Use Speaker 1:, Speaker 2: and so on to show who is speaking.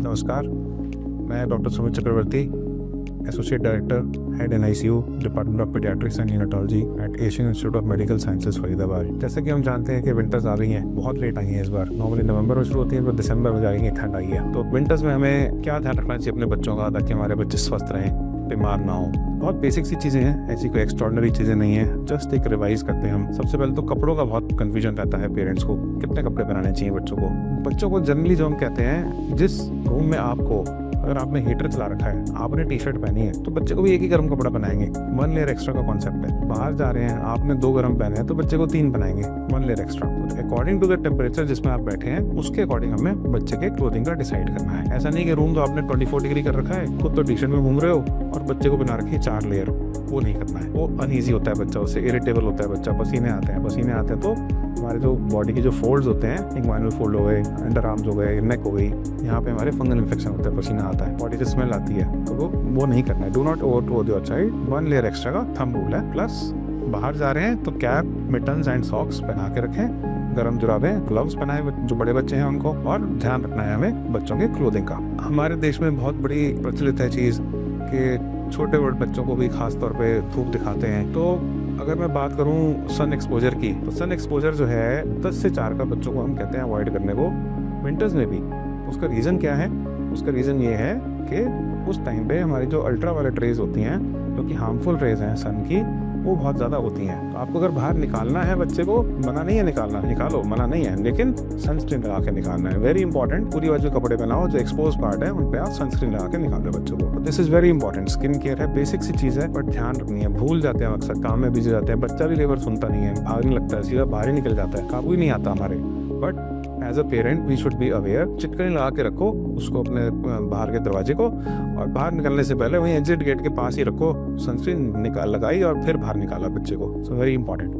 Speaker 1: नमस्कार, मैं doctor Sumit Chakraborty, associate director, head NICU, department of paediatrics and neurology at Asian institute of medical sciences Faridabad. जैसे कि हम जानते हैं कि विंटर्स आ गई हैं, बहुत लेट आई हैं इस बार। नॉर्मली नवंबर में शुरू होती है, पर दिसंबर में जाएंगे, ठंड आई है। तो विंटर्स में हमें क्या ध्यान रखना चाहिए अपने बच्चों का, ताकि हमारे बच्चे स्वस्थ रहें, बीमार ना हो। बहुत बेसिक सी चीज़ें हैं, ऐसी कोई एक्स्ट्रॉर्डनरी चीज़ें नहीं है। जस्ट एक रिवाइज करते हैं हम। सबसे पहले तो कपड़ों का बहुत कन्फ्यूजन रहता है पेरेंट्स को, कितने कपड़े पहनाने चाहिए बच्चों को। बच्चों को जनरली जो हम कहते हैं, जिस रूम में आपको, अगर आपने हीटर चला रखा है, आपने टी-शर्ट पहनी है, तो बच्चे को भी एक ही गर्म कपड़ा पहनाएंगे। 1 लेयर एक्स्ट्रा का कॉन्सेप्ट है। बाहर जा रहे हैं, आपने 2 गर्म पहने हैं, तो बच्चे को 3 पहनाएंगे, 1 layer extra. According to the temperature जिसमें आप बैठे हैं, उसके अकॉर्डिंग हमें बच्चे के क्लोथिंग का डिसाइड करना है। ऐसा नहीं कि रूम तो आपने 24 डिग्री कर रखा है, खुद तो टी-शर्ट में घूम रहे हो और बच्चे को बना रखी है 4 लेयर। वो नहीं करना है। वो अनईजी होता है बच्चा, उससे इरिटेबल होता है बच्चा। पसीने आते हैं तो हमारे जो बॉडी के जो फोल्ड्स होते हैं, इंग्वाइनल फोल्ड हो गए, अंडर आर्म्स हो गए, नेक हो गई, यहाँ पे हमारे फंगल इन्फेक्शन होता है, पसीना आता है, बॉडी से स्मेल आती है। तो वो नहीं करना है। Do not over your child. 1 layer extra का थंब रूल है। प्लस बाहर जा रहे हैं तो कैप, मिटन्स एंड सॉक्स पहना के रखें, गर्म जुराबें, ग्लव्स पहनाए जो बड़े बच्चे हैं उनको, और ध्यान रखना है हमें बच्चों के क्लोथिंग का। हमारे देश में बहुत बड़ी प्रचलित है चीज़ कि छोटे बड़े बच्चों को भी खास तौर पे धूप दिखाते हैं। तो अगर मैं बात करूं सन एक्सपोजर की, तो सन एक्सपोजर जो है 10 से 4 का बच्चों को हम कहते हैं अवॉइड करने को, विंटर्स में भी। उसका रीज़न क्या है? उसका रीज़न ये है कि उस टाइम पे हमारी जो अल्ट्रा वायलेट रेज होती हैं, जो कि हार्मफुल रेज हैं सन की, वो बहुत ज़्यादा होती हैं। तो आपको अगर बाहर निकालना है बच्चे को, मना नहीं है निकालना, निकालो, मना नहीं है, लेकिन सनस्क्रीन लगा के निकालना है। Very important. पूरी बाजू कपड़े पहनाओ, जो एक्सपोज पार्ट है उन पे आप सनस्क्रीन लगा के निकाल दो बच्चों को। This is very important. Skin care है, बेसिक सी चीज़ है, बट ध्यान रखनी है। भूल जाते हैं अक्सर, काम में बिजी जाते हैं, बच्चा भी लेबर सुनता नहीं है, भागने लगता है, सीधा बाहर ही निकल जाता है, काबू ही नहीं आता हमारे। But as a parent we should be aware. चिटकनी लगा के रखो उसको अपने बाहर के दरवाजे को, और बाहर निकलने से पहले वहीं एग्जिट गेट के पास ही रखो, सनस्क्रीन लगाई और फिर बाहर निकाला बच्चे को। So very important.